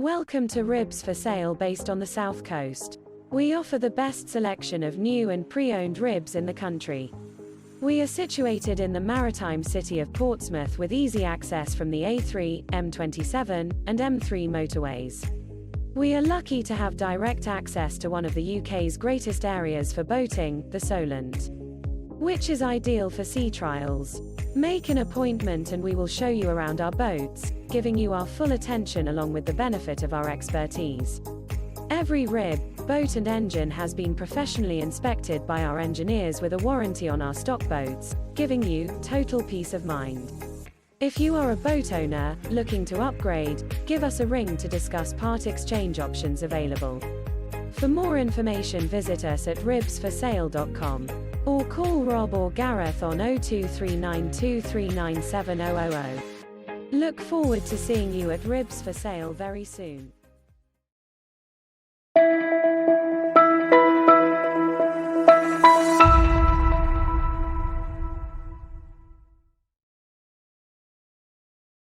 Welcome to Ribs for Sale based on the South Coast. We offer the best selection of new and pre-owned ribs in the country. We are situated in the maritime city of Portsmouth with easy access from the A3, M27, and M3 motorways. We are lucky to have direct access to one of the UK's greatest areas for boating, the Solent, which is ideal for sea trials. Make an appointment and we will show you around our boats, giving you our full attention along with the benefit of our expertise. Every rib, boat and engine has been professionally inspected by our engineers with a warranty on our stock boats, giving you total peace of mind. If you are a boat owner looking to upgrade, give us a ring to discuss part exchange options available. For more information, visit us at ribsforsale.com or call Rob or Gareth on 02392397000. Look forward to seeing you at Ribs for Sale very soon.